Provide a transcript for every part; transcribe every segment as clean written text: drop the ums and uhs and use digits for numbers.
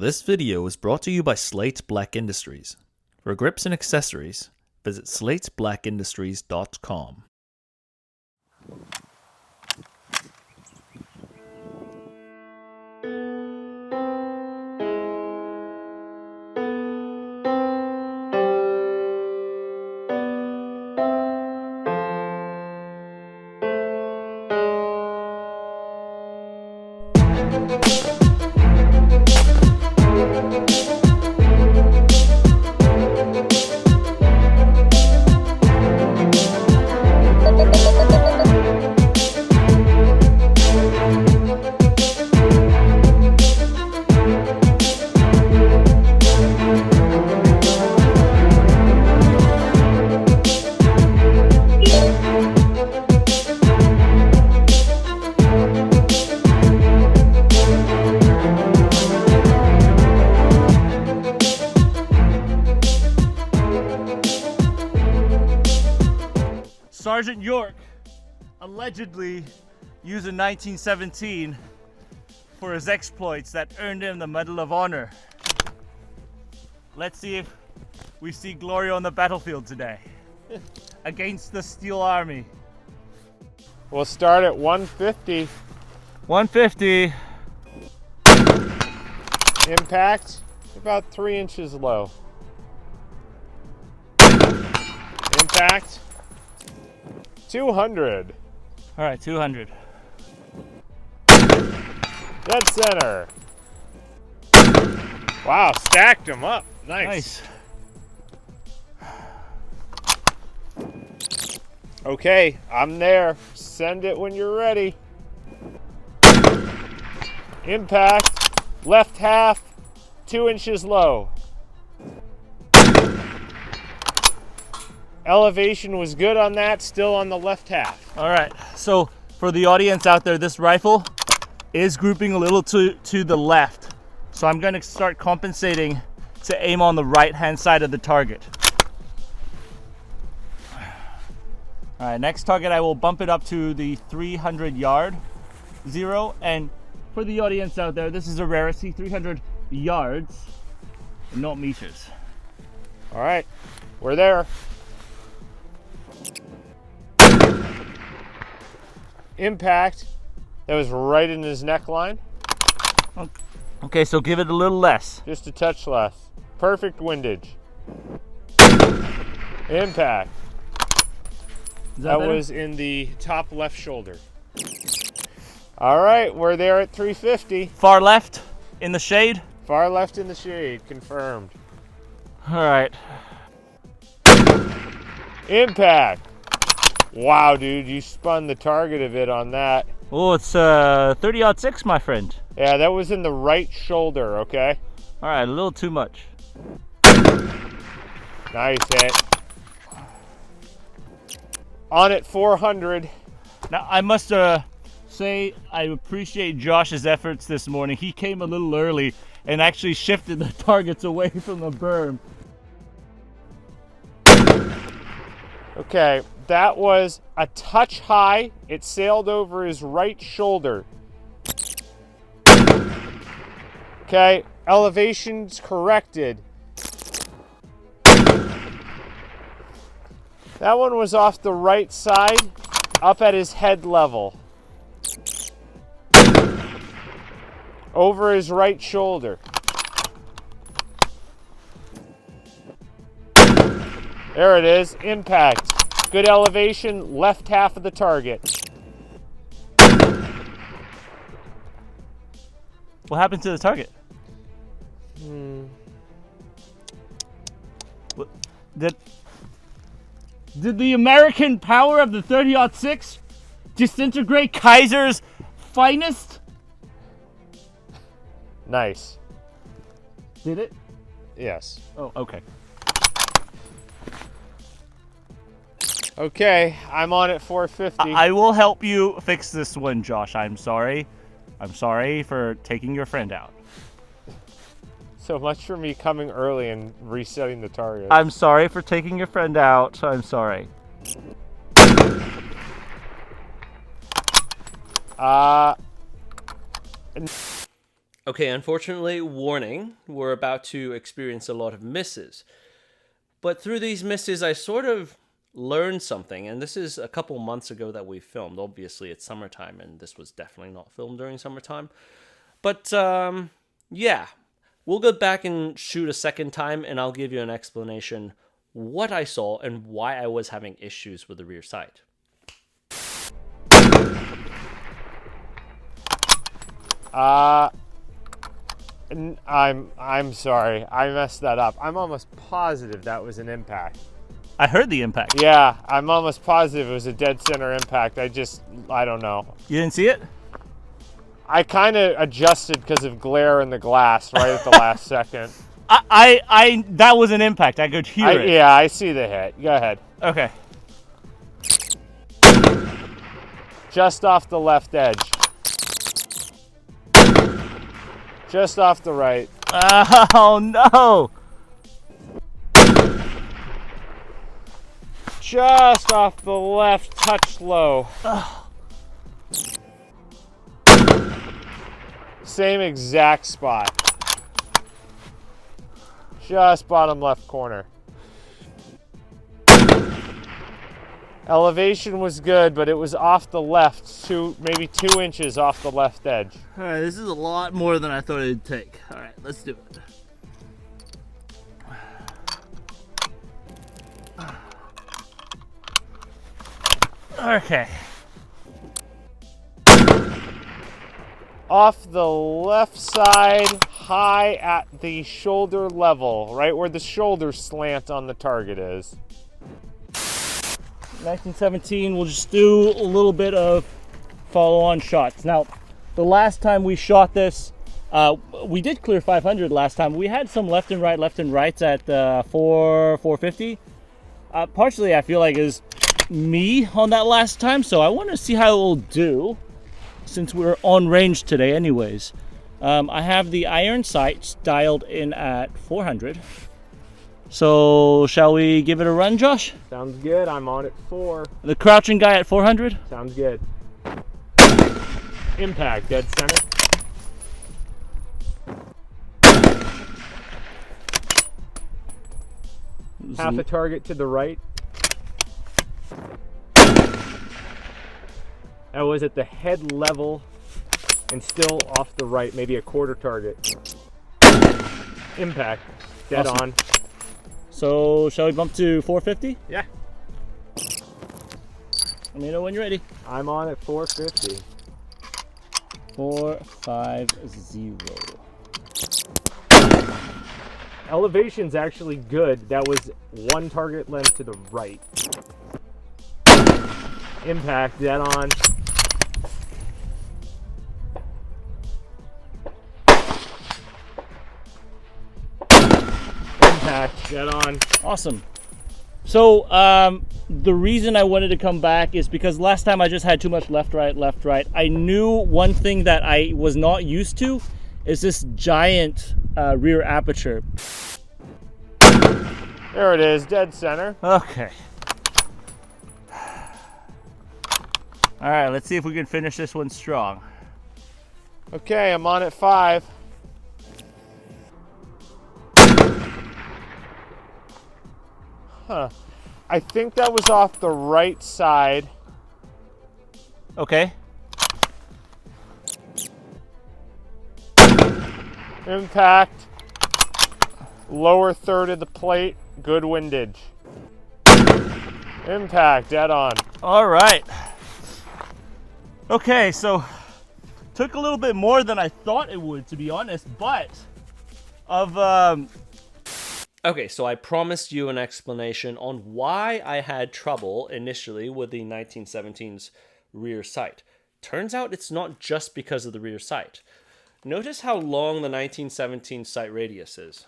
This video is brought to you by Slate Black Industries. For grips and accessories, visit slateblackindustries.com. Sergeant York allegedly used a 1917 for his exploits that earned him the Medal of Honor. Let's see if we see glory on the battlefield today against the Steel Army. We'll start at 150. 150. Impact, about 3 inches low. Impact, 200. All right, 200. Dead center. Wow, stacked them up. Nice. Okay, I'm there. Send it when you're ready. Impact, left half, 2 inches low. Elevation was good on that, still on the left half. All right, so for the audience out there, this rifle is grouping a little to the left. So I'm gonna start compensating to aim on the right-hand side of the target. All right, next target, I will bump it up to the 300 yard zero. And for the audience out there, this is a rarity, 300 yards, not meters. All right, we're there. Impact, that was right in his neckline. Okay, so give it a little less. Just a touch less. Perfect windage. Impact. That was in the top left shoulder. All right, we're there at 350. Far left in the shade. Far left in the shade, confirmed. All right. Impact. Wow, dude, you spun the target a bit on that. Oh, it's 30-06, my friend. Yeah, that was in the right shoulder, okay? All right, a little too much. Nice hit. On at 400. Now, I must say I appreciate Josh's efforts this morning. He came a little early and actually shifted the targets away from the berm. Okay, that was a touch high. It sailed over his right shoulder. Okay, elevation's corrected. That one was off the right side, up at his head level. Over his right shoulder. There it is, impact. Good elevation, left half of the target. What happened to the target? What, did the American power of the 30-06 disintegrate Kaiser's finest? Nice. Did it? Yes. Oh, okay. Okay, I'm on at 450. I will help you fix this one, Josh. I'm sorry. I'm sorry for taking your friend out. So much for me coming early and resetting the target. I'm sorry for taking your friend out. I'm sorry. Okay, unfortunately, warning, we're about to experience a lot of misses. But through these misses, I sort of learned something, and this is a couple months ago that we filmed. Obviously, it's summertime, and this was definitely not filmed during summertime. But, yeah, we'll go back and shoot a second time, and I'll give you an explanation what I saw and why I was having issues with the rear sight. I'm sorry. I messed that up. I'm almost positive that was an impact. I heard the impact. Yeah, I'm almost positive it was a dead center impact. I don't know. You didn't see it? I kind of adjusted because of glare in the glass right at the last second. That was an impact. I could hear it. Yeah, I see the hit. Go ahead. Okay. Just off the left edge. Just off the right. Oh no! Just off the left, touch low. Same exact spot. Just bottom left corner. Elevation was good, but it was off the left, maybe 2 inches off the left edge. All right, this is a lot more than I thought it'd take. All right, let's do it. Okay. Off the left side, high at the shoulder level, right where the shoulder slant on the target is. 1917, we'll just do a little bit of follow-on shots. Now, the last time we shot this, we did clear 500 last time. We had some left and rights at 450. Partially, I feel like is me on that last time, so I want to see how it will do since we're on range today anyways. I have the iron sights dialed in at 400. So, shall we give it a run, Josh? Sounds good. I'm on at 4. The crouching guy at 400? Sounds good. Impact, dead center. Half a target to the right. That was at the head level and still off the right, maybe a quarter target. Impact, dead Awesome. on. So, shall we bump to 450? Yeah. Let me know when you're ready. I'm on at 450. 450. Elevation's actually good. That was 1 target length to the right. Impact, dead on. Impact, dead on. Awesome. So, the reason I wanted to come back is because last time I just had too much left, right. I knew one thing that I was not used to is this giant rear aperture. There it is, dead center. Okay. All right, let's see if we can finish this one strong. Okay, I'm on at 5. Huh. I think that was off the right side. Okay. Impact. Lower third of the plate. Good windage. Impact, dead on. All right. Okay, so took a little bit more than I thought it would, to be honest, but Okay, so I promised you an explanation on why I had trouble initially with the 1917's rear sight. Turns out it's not just because of the rear sight. Notice how long the 1917 sight radius is.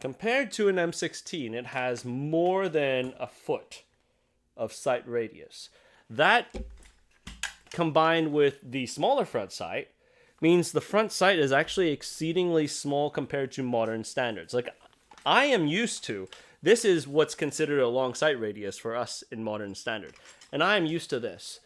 Compared to an M16, it has more than a foot of sight radius. That, combined with the smaller front sight, means the front sight is actually exceedingly small compared to modern standards. Like, I am used to, this is what's considered a long sight radius for us in modern standard. And I am used to this.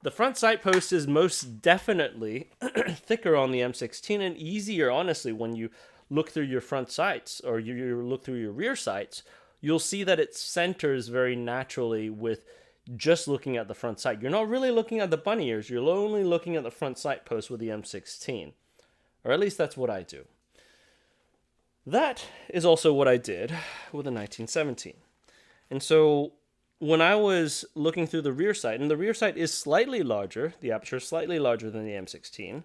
The front sight post is most definitely thicker on the M16 and easier, honestly, when you look through your front sights or you look through your rear sights. You'll see that it centers very naturally with just looking at the front sight. You're not really looking at the bunny ears. You're only looking at the front sight post with the M16. Or at least that's what I do. That is also what I did with the 1917. And so when I was looking through the rear sight, and the rear sight is slightly larger, the aperture is slightly larger than the M16.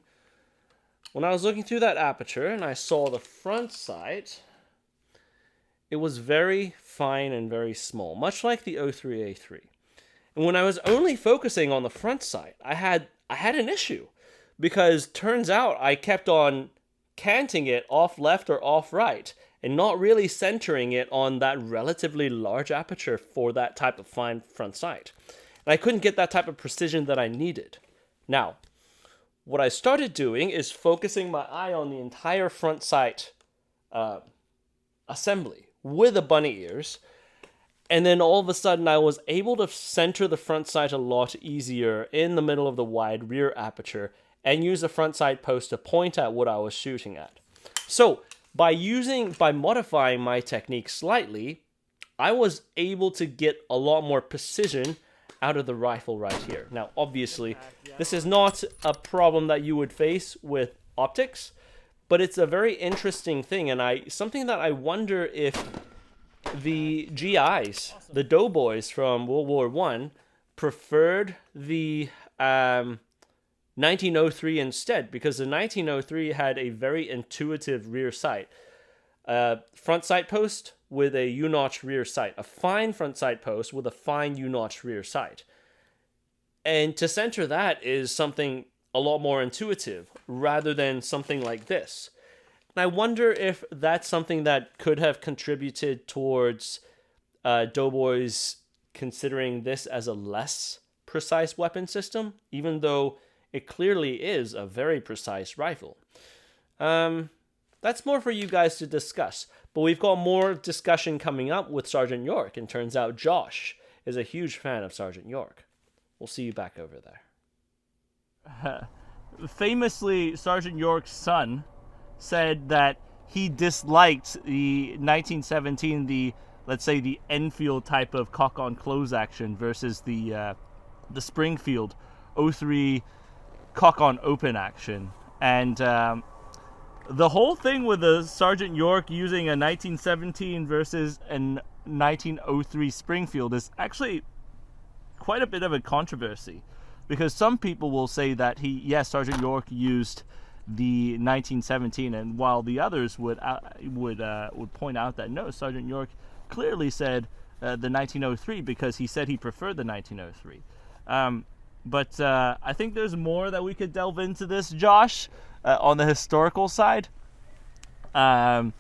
When I was looking through that aperture and I saw the front sight, it was very fine and very small, much like the 03A3. And when I was only focusing on the front sight, I had an issue, because turns out I kept on canting it off left or off right and not really centering it on that relatively large aperture for that type of fine front sight. And I couldn't get that type of precision that I needed. Now, what I started doing is focusing my eye on the entire front sight assembly with the bunny ears, and then all of a sudden I was able to center the front sight a lot easier in the middle of the wide rear aperture and use the front sight post to point at what I was shooting at. So by modifying my technique slightly, I was able to get a lot more precision out of the rifle right here. Now, obviously, this is not a problem that you would face with optics, but it's a very interesting thing, and something that I wonder if the GIs, the doughboys from World War I, preferred the 1903 instead, because the 1903 had a very intuitive rear sight. Front sight post with a U-notch rear sight. A fine front sight post with a fine U-notch rear sight. And to center that is something a lot more intuitive rather than something like this. And I wonder if that's something that could have contributed towards doughboys considering this as a less precise weapon system, even though it clearly is a very precise rifle. That's more for you guys to discuss. But we've got more discussion coming up with Sergeant York, and turns out Josh is a huge fan of Sergeant York. We'll see you back over there. Famously, Sergeant York's son said that he disliked the 1917, let's say the Enfield type of cock-on-close action versus the Springfield 03 cock-on-open action. And the whole thing with the Sergeant York using a 1917 versus a 1903 Springfield is actually quite a bit of a controversy, because some people will say that Sergeant York used the 1917, and while the others would point out that no, Sergeant York clearly said the 1903 because he said he preferred the 1903. But I think there's more that we could delve into this, Josh, on the historical side. I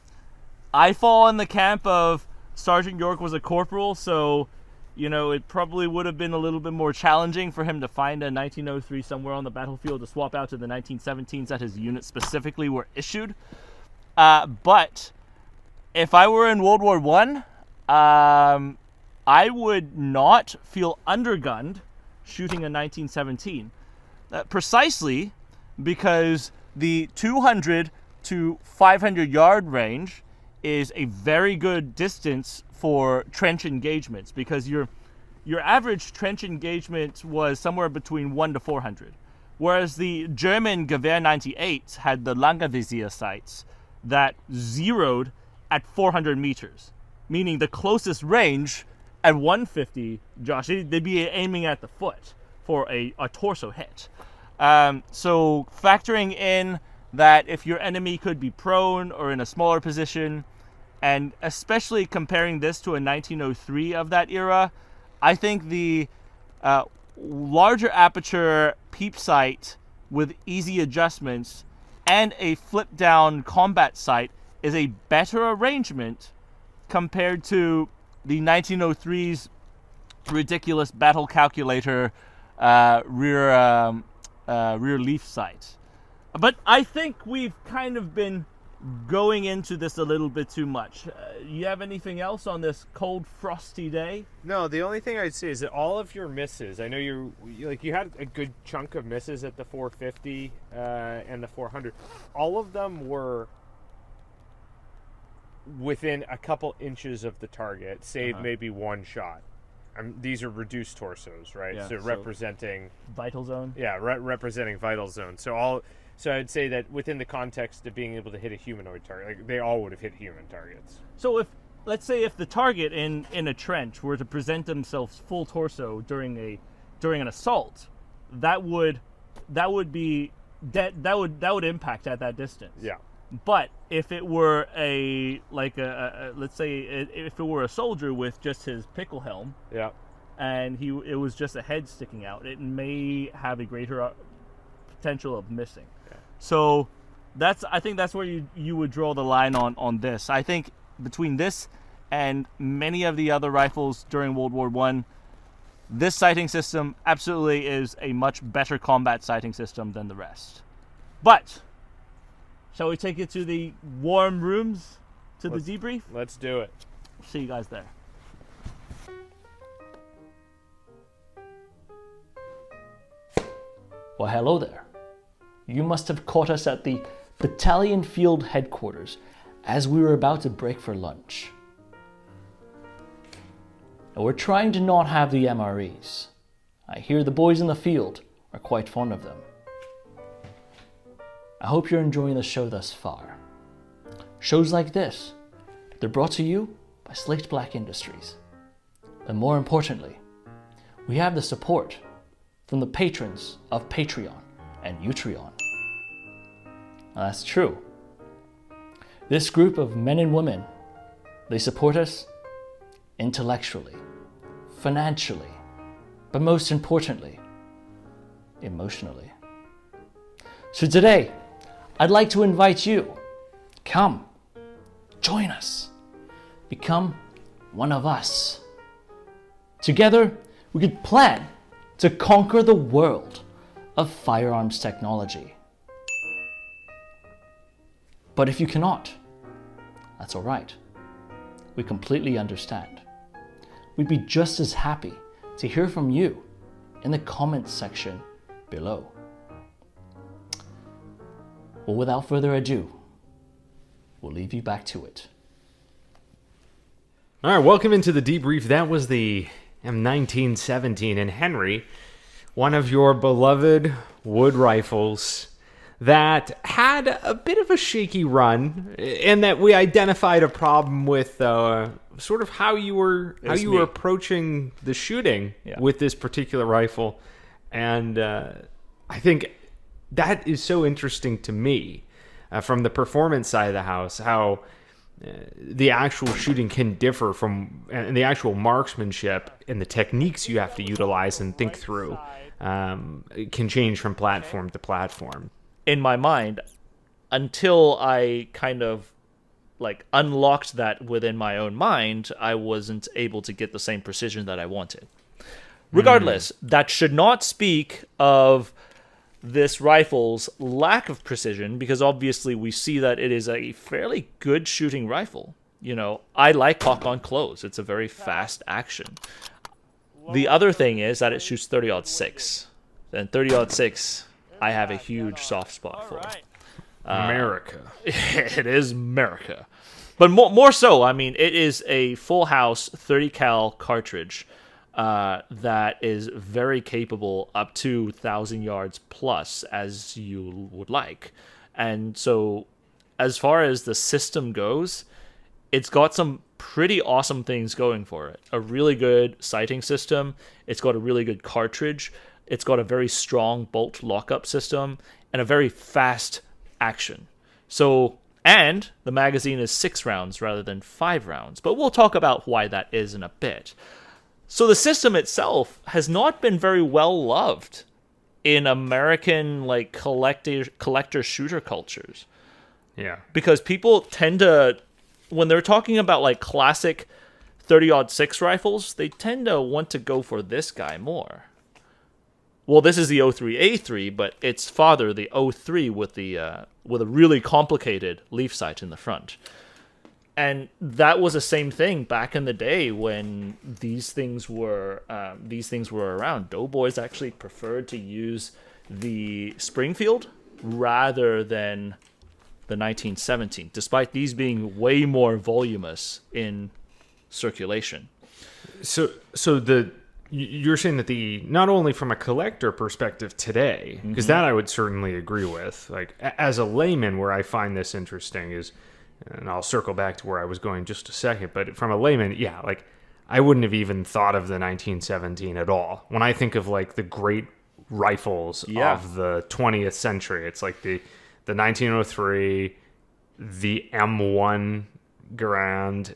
fall in the camp of Sergeant York was a corporal, so it probably would have been a little bit more challenging for him to find a 1903 somewhere on the battlefield to swap out to the 1917s that his unit specifically were issued. But if I were in World War I, I would not feel undergunned shooting a 1917, precisely because the 200 to 500 yard range is a very good distance for trench engagements, because your average trench engagement was somewhere between 1 to 400, whereas the German Gewehr 98 had the Langevisier sights that zeroed at 400 meters, meaning the closest range at 150, Josh, they'd be aiming at the foot for a torso hit. So factoring in that if your enemy could be prone or in a smaller position, and especially comparing this to a 1903 of that era, I think the larger aperture peep sight with easy adjustments and a flip down combat sight is a better arrangement compared to the 1903's ridiculous battle calculator rear leaf sight. But I think we've kind of been going into this a little bit too much. You have anything else on this cold, frosty day? No, the only thing I'd say is that all of your misses, I know you had a good chunk of misses at the 450 and the 400. All of them were within a couple inches of the target, save maybe one shot. These are reduced torsos, right? Yeah, so representing vital zone. Yeah, representing vital zone. So I'd say that within the context of being able to hit a humanoid target, like they all would have hit human targets. So let's say if the target in a trench were to present themselves full torso during an assault, that would impact at that distance. Yeah. But if it were let's say if it were a soldier with just his pickle helm, yeah, and it was just a head sticking out, it may have a greater potential of missing. Yeah. So I think that's where you would draw the line on this. I think between this and many of the other rifles during World War I, this sighting system absolutely is a much better combat sighting system than the rest. But shall we take it to the warm rooms the debrief? Let's do it. See you guys there. Well, hello there. You must have caught us at the battalion field headquarters as we were about to break for lunch. Now, we're trying to not have the MREs. I hear the boys in the field are quite fond of them. I hope you're enjoying the show thus far. Shows like this, they're brought to you by Slate Black Industries. But more importantly, we have the support from the patrons of Patreon and Utreon. Now, that's true. This group of men and women, they support us intellectually, financially, but most importantly, emotionally. So today, I'd like to invite you, come, join us, become one of us. Together, we could plan to conquer the world of firearms technology. But if you cannot, that's all right. We completely understand. We'd be just as happy to hear from you in the comments section below. Well, without further ado, we'll leave you back to it. All right, welcome into the debrief. That was the M1917, and Henry, one of your beloved wood rifles that had a bit of a shaky run, and that we identified a problem with sort of how you were approaching the shooting with this particular rifle. And I think that is so interesting to me from the performance side of the house, how the actual shooting can differ from, and the actual marksmanship and the techniques you have to utilize and think through can change from platform to platform. In my mind, until I kind of unlocked that within my own mind, I wasn't able to get the same precision that I wanted. Regardless, that should not speak of this rifle's lack of precision, because obviously we see that it is a fairly good shooting rifle. You know, I like cock on close. It's a very fast action. The other thing is that it shoots 30-06. And 30-06, I have a huge soft spot for. America. It is America. But more so, I mean, it is a full house 30 cal cartridge that is very capable up to 1,000 yards plus, as you would like. And so as far as the system goes, it's got some pretty awesome things going for it. A really good sighting system. It's got a really good cartridge. It's got a very strong bolt lockup system and a very fast action. So, and the magazine is 6 rounds rather than 5 rounds. But we'll talk about why that is in a bit. So the system itself has not been very well loved in American collector shooter cultures. Yeah. Because people tend to, when they're talking about classic 30-06 rifles, they tend to want to go for this guy more. Well, this is the 03A3, but its father, the 03, with a really complicated leaf sight in the front. And that was the same thing back in the day when these things were around. Doughboys actually preferred to use the Springfield rather than the 1917, despite these being way more voluminous in circulation. So you're saying that not only from a collector perspective today, because that I would certainly agree with. Like as a layman, where I find this interesting is, and I'll circle back to where I was going just a second, but from a layman, yeah, like I wouldn't have even thought of the 1917 at all. When I think of like the great rifles of the 20th century, it's like the 1903, the M1 Garand,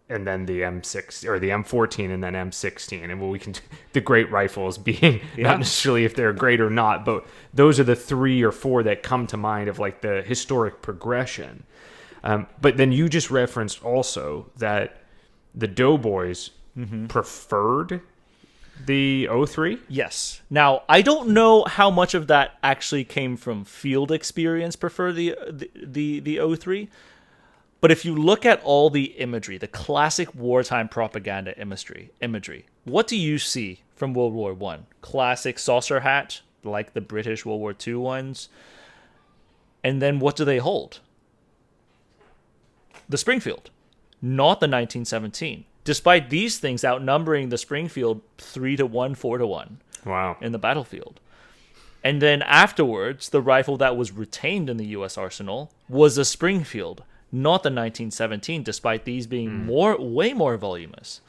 and then the M6 or the M14, and then M16, and what we can the great rifles being not necessarily if they're great or not, but those are the 3 or 4 that come to mind of like the historic progression. But then you just referenced also that the Doughboys preferred the 03? Yes. Now, I don't know how much of that actually came from field experience prefer the 03, but if you look at all the imagery, the classic wartime propaganda imagery, what do you see from World War I? Classic saucer hat, like the British World War II ones. And then what do they hold? The Springfield, not the 1917. Despite these things outnumbering the Springfield 3-1, 4-1 Wow. in the battlefield. And then afterwards, the rifle that was retained in the U.S. arsenal was a Springfield, not the 1917, despite these being way more voluminous.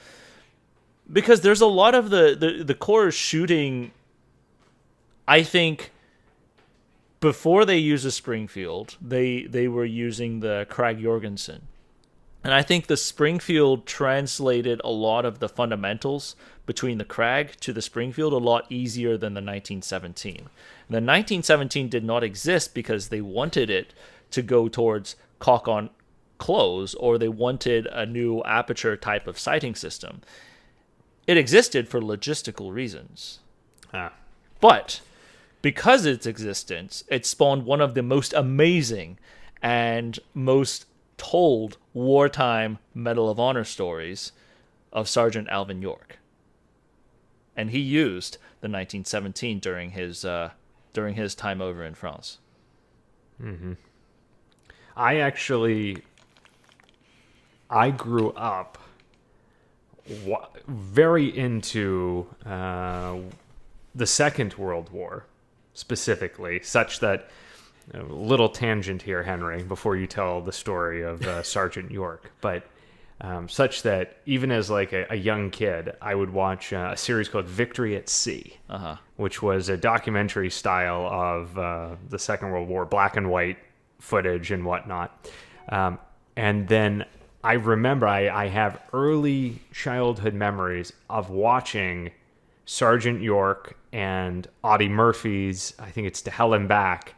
Because there's a lot of the Corps shooting, I think, before they used the Springfield, they were using the Krag-Jorgensen. And I think the Springfield translated a lot of the fundamentals between the Krag to the Springfield a lot easier than the 1917. And the 1917 did not exist because they wanted it to go towards cock on close, or they wanted a new aperture type of sighting system. It existed for logistical reasons. But because of its existence, it spawned one of the most amazing and most told wartime Medal of Honor stories of Sergeant Alvin York. And he used the 1917 during his time over in France. I grew up very into the Second World War, specifically, such that a little tangent here, Henry, before you tell the story of Sergeant York, but such that even as like a young kid, I would watch a series called Victory at Sea, which was a documentary style of the Second World War, black and white footage and whatnot. And then I remember I have early childhood memories of watching Sergeant York and Audie Murphy's, I think it's To Hell and Back,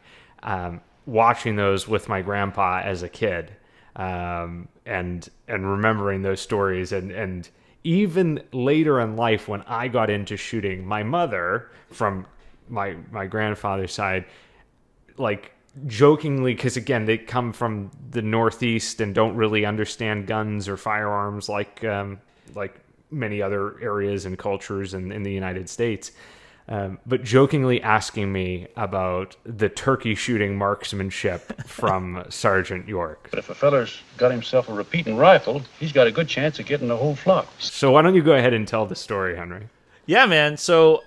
watching those with my grandpa as a kid, and remembering those stories, and even later in life when I got into shooting, my mother from my grandfather's side, like jokingly, because again they come from the Northeast and don't really understand guns or firearms like many other areas and cultures in the United States. But jokingly asking me about the turkey shooting marksmanship from Sergeant York. But if a feller's got himself a repeating rifle, he's got a good chance of getting the whole flock. So why don't you go ahead and tell the story, Henry? Yeah, man. So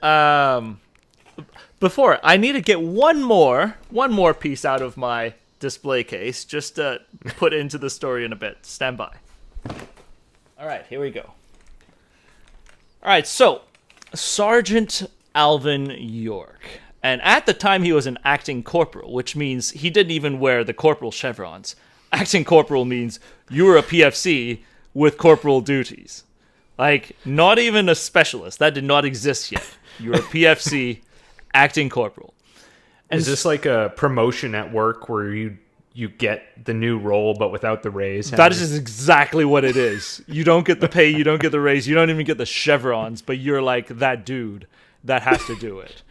before, I need to get one more piece out of my display case just to put into the story in a bit. Stand by. All right, here we go. All right, so Sergeant Alvin York. And at the time, he was an acting corporal, which means he didn't even wear the corporal chevrons. Acting corporal means you were a PFC with corporal duties. Like, not even a specialist. That did not exist yet. You were a PFC acting corporal. And is this like a promotion at work where you get the new role but without the raise? That is exactly what it is. You don't get the pay, you don't get the raise, you don't even get the chevrons, but you're like that dude that has to do it.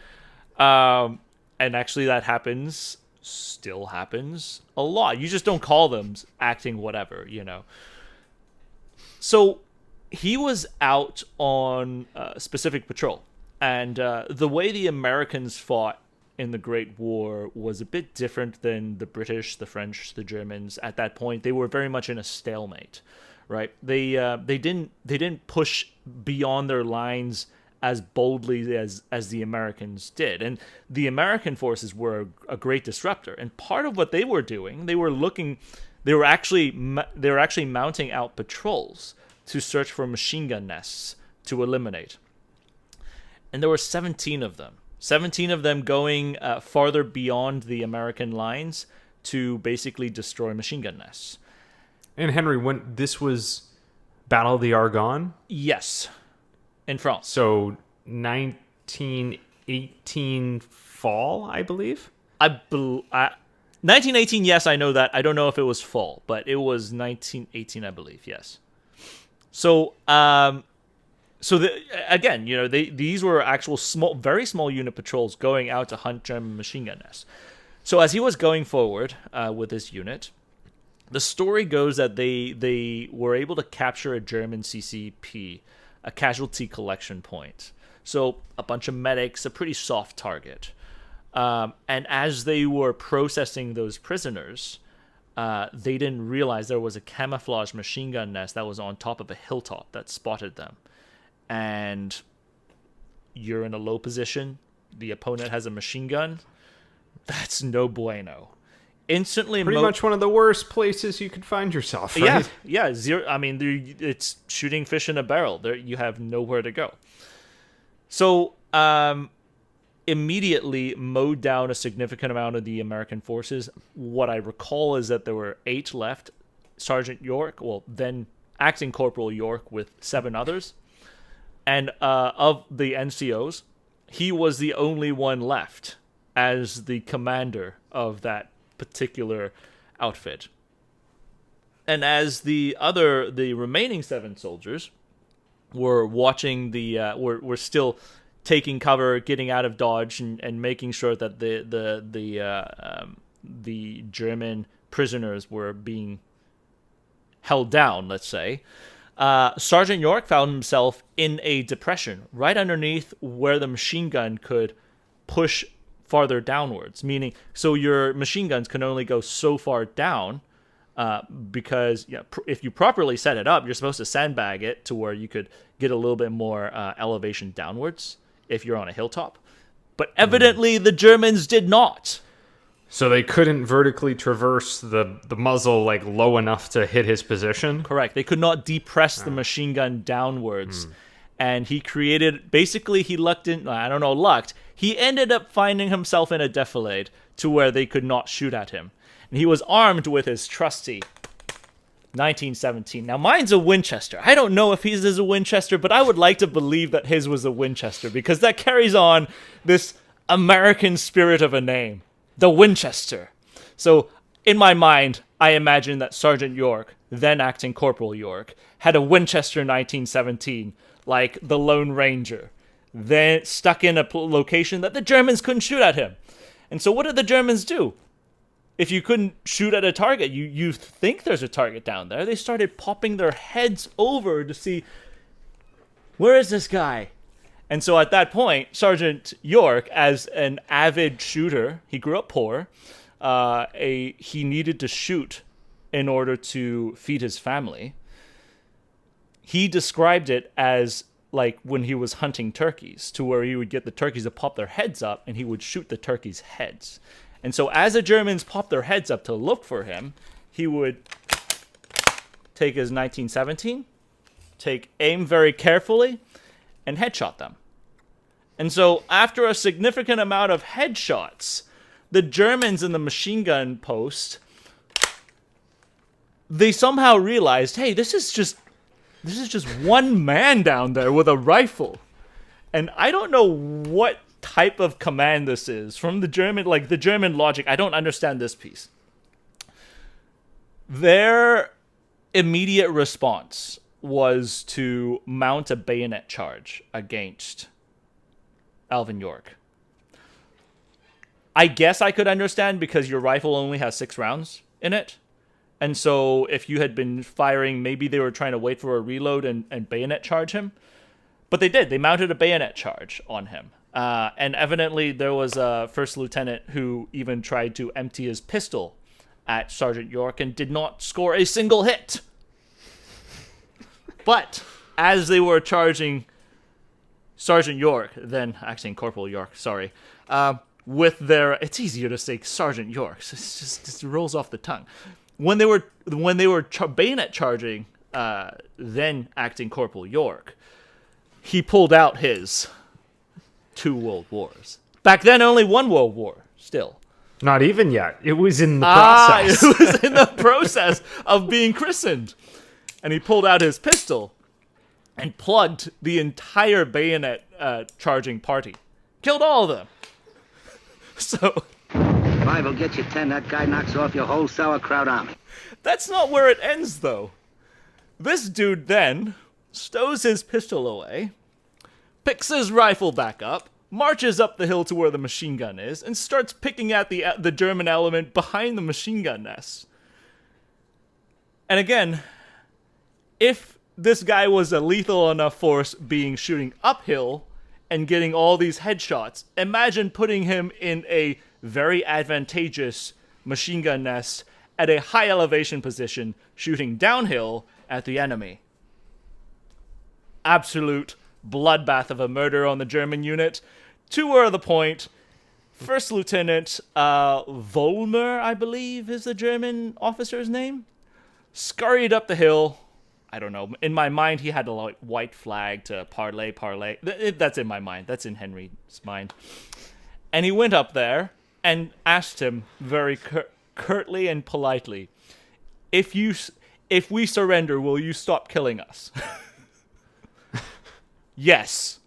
And actually, that still happens a lot. You just don't call them acting whatever, you know. So he was out on specific patrol. And the way the Americans fought in the Great War was a bit different than the British, the French, the Germans. At that point, they were very much in a stalemate, right? They didn't push beyond their lines as boldly as the Americans did. And the American forces were a great disruptor. And part of what they were doing, they were actually mounting out patrols to search for machine gun nests to eliminate. And there were 17 of them. 17 of them going farther beyond the American lines to basically destroy machine gun nests. And Henry, when this was Battle of the Argonne? Yes. In France. So 1918 fall, I believe? 1918, yes, I know that. I don't know if it was fall, but it was 1918, I believe, yes. So, again, you know, these were actual very small unit patrols going out to hunt German machine gun nests. So as he was going forward with this unit, the story goes that they were able to capture a German CCP, a casualty collection point. So a bunch of medics, a pretty soft target. And as they were processing those prisoners, they didn't realize there was a camouflage machine gun nest that was on top of a hilltop that spotted them. And you're in a low position. The opponent has a machine gun. That's no bueno. Instantly, pretty much one of the worst places you could find yourself, right? Yeah. Zero. I mean, it's shooting fish in a barrel. There, you have nowhere to go. So, immediately mowed down a significant amount of the American forces. What I recall is that there were 8 left. Sergeant York, then Acting Corporal York with 7 others. And of the NCOs, he was the only one left as the commander of that particular outfit. And as the remaining 7 soldiers were watching were still taking cover, getting out of dodge, and making sure that the German prisoners were being held down, let's say, Sergeant York found himself in a depression right underneath where the machine gun could push farther downwards, meaning so your machine guns can only go so far down because if you properly set it up, you're supposed to sandbag it to where you could get a little bit more elevation downwards if you're on a hilltop. But evidently the Germans did not. So they couldn't vertically traverse the muzzle like low enough to hit his position? Correct. They could not depress the machine gun downwards. And he created, basically he he ended up finding himself in a defilade to where they could not shoot at him. And he was armed with his trusty 1917. Now mine's a Winchester. I don't know if his is a Winchester, but I would like to believe that his was a Winchester because that carries on this American spirit of a name. The Winchester. So, in my mind, I imagine that Sergeant York, then Acting Corporal York, had a Winchester 1917, like the Lone Ranger, then stuck in a location that the Germans couldn't shoot at him. And so what did the Germans do? If you couldn't shoot at a target, you think there's a target down there. They started popping their heads over to see, where is this guy? And so at that point, Sergeant York, as an avid shooter, he grew up poor, he needed to shoot in order to feed his family. He described it as like when he was hunting turkeys, to where he would get the turkeys to pop their heads up and he would shoot the turkeys' heads. And so as the Germans popped their heads up to look for him, he would take his 1917, take aim very carefully, and headshot them. And so after a significant amount of headshots, the Germans in the machine gun post, they somehow realized, hey, this is just one man down there with a rifle. And I don't know what type of command this is from the German, like the German logic. I don't understand this piece. Their immediate response was to mount a bayonet charge against Alvin York. I guess I could understand because your rifle only has 6 rounds in it. And so if you had been firing, maybe they were trying to wait for a reload and bayonet charge him. But they did. They mounted a bayonet charge on him. And evidently there was a first lieutenant who even tried to empty his pistol at Sergeant York and did not score a single hit. But as they were charging Sergeant York, then acting Corporal York, sorry, with their, it's easier to say Sergeant York, so it just rolls off the tongue. When they were bayonet charging, then acting Corporal York, he pulled out his 2 world wars. Back then, only 1 world war. Still, Not even yet. It was in the process. It was in the process of being christened, and he pulled out his pistol and plugged the entire bayonet charging party. Killed all of them. So 5 will get you 10. That guy knocks off your whole sauerkraut army. that's not where it ends, though. This dude then stows his pistol away, picks his rifle back up, marches up the hill to where the machine gun is, and starts picking at the German element behind the machine gun nest. And again, if this guy was a lethal enough force being shooting uphill and getting all these headshots, imagine putting him in a very advantageous machine gun nest at a high elevation position shooting downhill at the enemy. Absolute bloodbath of a murder on the German unit. To where the point, First Lieutenant Vollmer, I believe is the German officer's name, scurried up the hill. I don't know. In my mind, he had a white flag to parlay. That's in my mind. That's in Henry's mind. And he went up there and asked him very curtly and politely, if we surrender, will you stop killing us? Yes.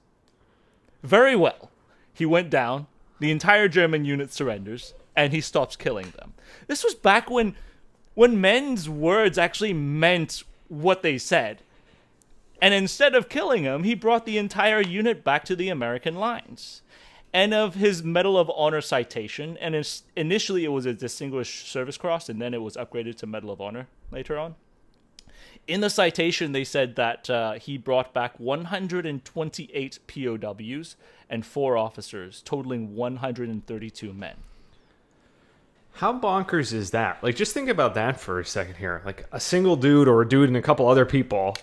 Very well. He went down, the entire German unit surrenders, and he stops killing them. This was back when men's words actually meant what they said. And instead of killing him, he brought the entire unit back to the American lines. And of his Medal of Honor citation, and initially it was a Distinguished Service Cross, and then it was upgraded to Medal of Honor later on. In the citation, they said that he brought back 128 POWs and 4 officers, totaling 132 men. How bonkers is that? Like, just think about that for a second here. Like, a single dude or a dude and a couple other people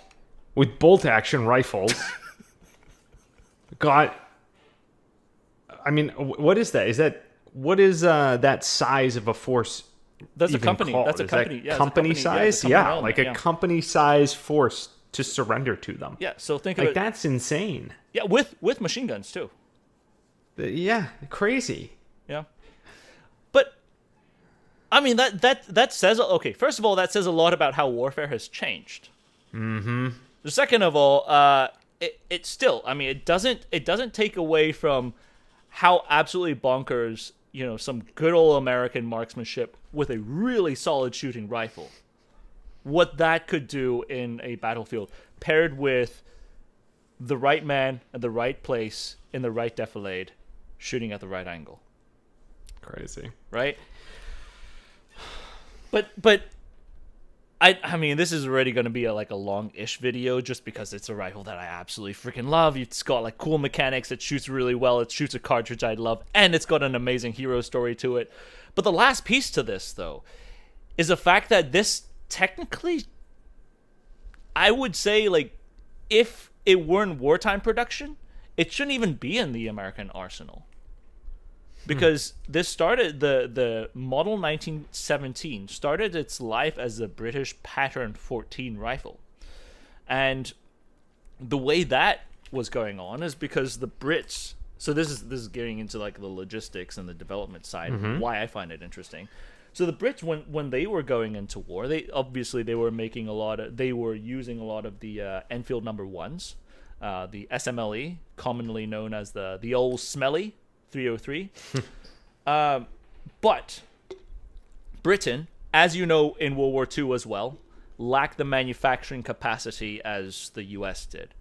with bolt-action rifles got... I mean, what is that? What is that size of a force? That's a company. Called? That's a company. Yeah, company size? Yeah, like a company size force to surrender to them. Yeah, so think of it. That's insane. Yeah, with machine guns too. Yeah, crazy. Yeah. But I mean that says, okay, first of all, that says a lot about how warfare has changed. Mm-hmm. Second of all, it still, I mean, it doesn't take away from how absolutely bonkers, some good old American marksmanship with a really solid shooting rifle, what that could do in a battlefield, paired with the right man at the right place in the right defilade, shooting at the right angle. Crazy. Right? But I mean, this is already going to be a long-ish video just because it's a rifle that I absolutely freaking love. It's got cool mechanics. It shoots really well. It shoots a cartridge I love. And it's got an amazing hero story to it. But the last piece to this, though, is the fact that this technically, I would say, if it weren't wartime production, it shouldn't even be in the American arsenal. Because this started, the Model 1917 started its life as a British Pattern 14 rifle. And the way that was going on is because the Brits, so this is getting into the logistics and the development side, why I find it interesting. So the Brits, when they were going into war, they were making they were using a lot of the Enfield number 1s, the SMLE, commonly known as the old smelly 303. But Britain, as you know, in World War II as well, lacked the manufacturing capacity as the US did.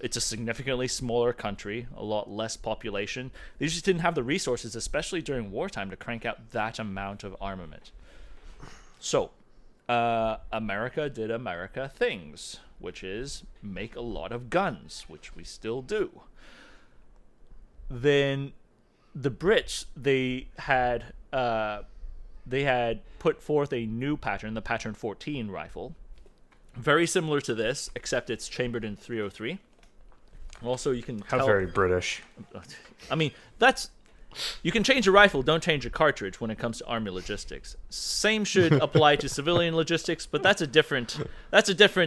It's a significantly smaller country, a lot less population. They just didn't have the resources, especially during wartime, to crank out that amount of armament. So, America did America things, which is make a lot of guns, which we still do. Then the Brits, they had put forth a new pattern, the Pattern 14 rifle, very similar to this, except it's chambered in .303. Also, you can tell... How very British. I mean, that's... You can change a rifle, don't change a cartridge when it comes to army logistics. Same should apply to civilian logistics, but that's a different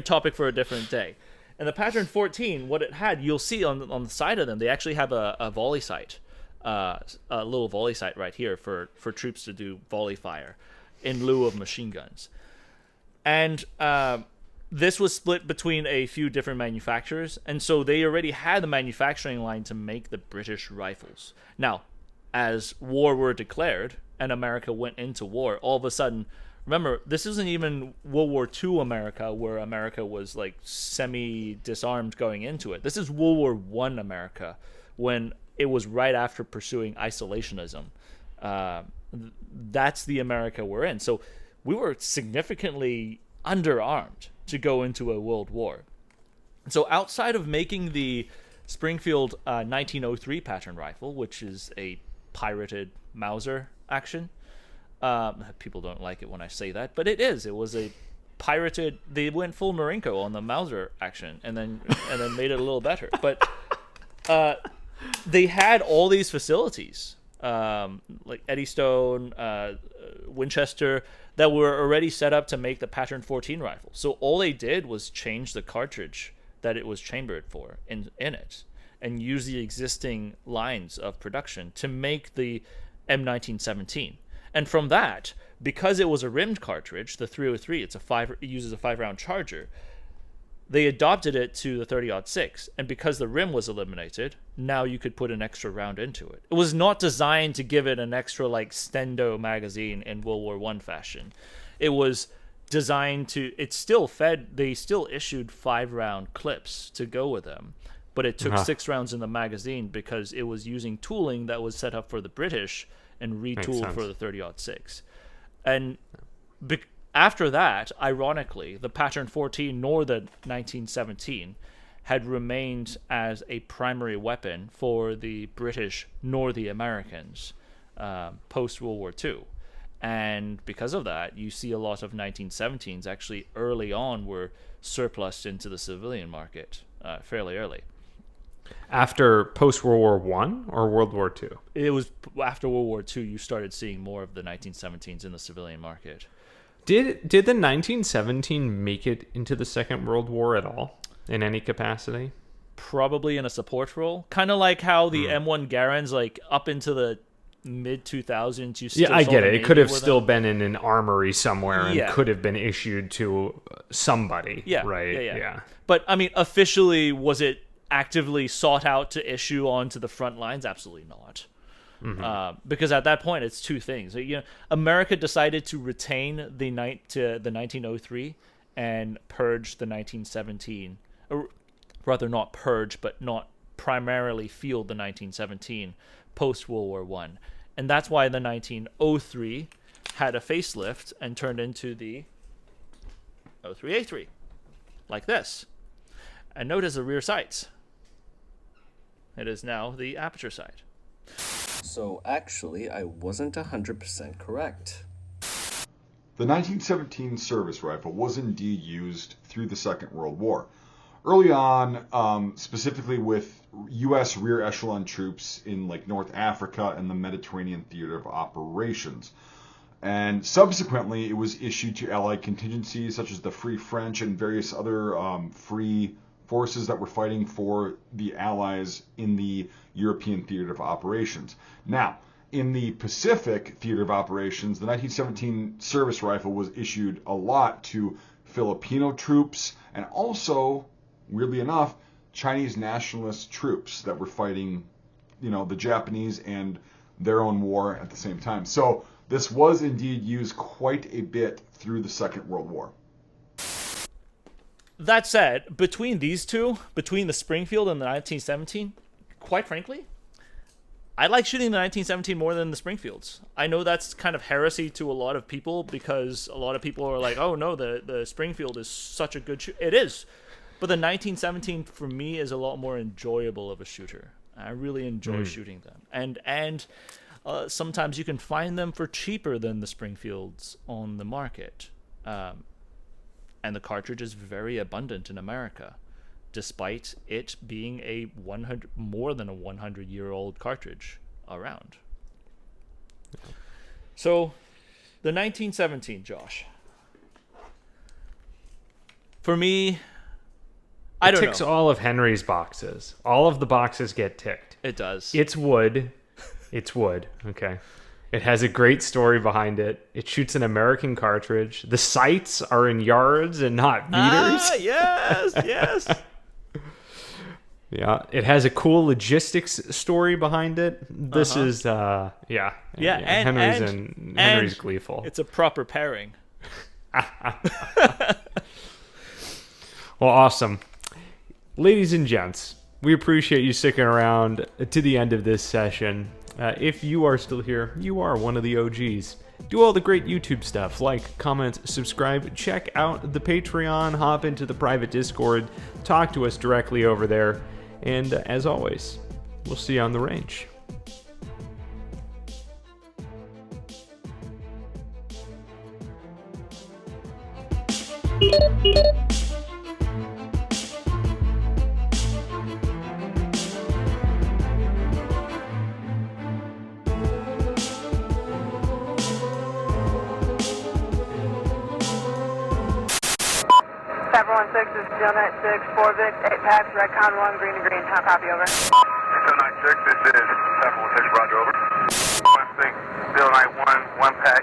topic for a different day. And the Pattern 14, what it had, you'll see on the side of them, they actually have a volley sight, a little volley sight right here for troops to do volley fire in lieu of machine guns. And this was split between a few different manufacturers, and so they already had the manufacturing line to make the British rifles. Now, as war were declared and America went into war, all of a sudden, remember, this isn't even World War II America, where America was like semi-disarmed going into it. This is World War I America, when it was right after pursuing isolationism. That's the America we're in. So we were significantly underarmed to go into a world war. So outside of making the Springfield 1903 pattern rifle, which is a pirated Mauser action. People don't like it when I say that, but it is. It was a pirated. They went full Marinko on the Mauser action, and then made it a little better. But they had all these facilities, like Eddystone, Winchester, that were already set up to make the Pattern 14 rifle. So all they did was change the cartridge that it was chambered for in it, and use the existing lines of production to make the M1917. And from that, because it was a rimmed cartridge, the 303, it uses a 5-round charger, they adopted it to the 30-06. And because the rim was eliminated, now you could put an extra round into it. It was not designed to give it an extra like Stendo magazine in World War I fashion. It was designed to, they still issued 5-round clips to go with them. But it took 6 rounds in the magazine because it was using tooling that was set up for the British and retooled for the 30-06. And after that, ironically, the Pattern 14 nor the 1917 had remained as a primary weapon for the British nor the Americans post-World War II. And because of that, you see a lot of 1917s actually early on were surplused into the civilian market fairly early. After post-World War I or World War II? It was after World War II you started seeing more of the 1917s in the civilian market. Did the 1917 make it into the Second World War at all, in any capacity? Probably in a support role. Kind of like how the M1 Garands, like up into the mid-2000s, you still I get it. It could have still them. been in an armory somewhere and could have been issued to somebody. Yeah, right? Yeah. But, I mean, officially, was it actively sought out to issue onto the front lines? Absolutely not. Because at that point, it's two things. America decided to retain the 1903 and purge the 1917, or rather not purge, but not primarily field the 1917 post-World War I. And that's why the 1903 had a facelift and turned into the 03A3, like this. And notice the rear sights. It is now the aperture sight. So actually, I wasn't 100% correct. The 1917 service rifle was indeed used through the Second World War. Early on, specifically with U.S. rear echelon troops in like North Africa and the Mediterranean theater of operations. And subsequently, it was issued to Allied contingencies such as the Free French and various other free forces that were fighting for the Allies in the European theater of operations. Now, in the Pacific theater of operations, the 1917 service rifle was issued a lot to Filipino troops and also, weirdly enough, Chinese nationalist troops that were fighting, the Japanese and their own war at the same time. So this was indeed used quite a bit through the Second World War. That said, between these two, between the Springfield and the 1917, quite frankly, I like shooting the 1917 more than the Springfields. I know that's kind of heresy to a lot of people because a lot of people are like, oh no, the Springfield is such a good shoot. It is. But the 1917 for me is a lot more enjoyable of a shooter. I really enjoy shooting them. And sometimes you can find them for cheaper than the Springfields on the market. And the cartridge is very abundant in America, despite it being more than a 100-year-old cartridge around. So, the 1917, Josh. For me, I don't know. It ticks all of Henry's boxes. All of the boxes get ticked. It does. It's wood. It's wood. Okay. It has a great story behind it. It shoots an American cartridge. The sights are in yards and not meters. Ah, yes, yes. Yeah, it has a cool logistics story behind it. This is, Yeah, Henry's gleeful. It's a proper pairing. Well, awesome. Ladies and gents, we appreciate you sticking around to the end of this session. If you are still here, you are one of the OGs. Do all the great YouTube stuff, like, comment, subscribe, check out the Patreon, hop into the private Discord, talk to us directly over there, and as always, we'll see you on the range. This is Steel 96, 4 Vic, 8 packs, recount 1, green to green. How copy, over? Steel 96, this is 716, roger, over. 1 6, Steel 91, 1 pack,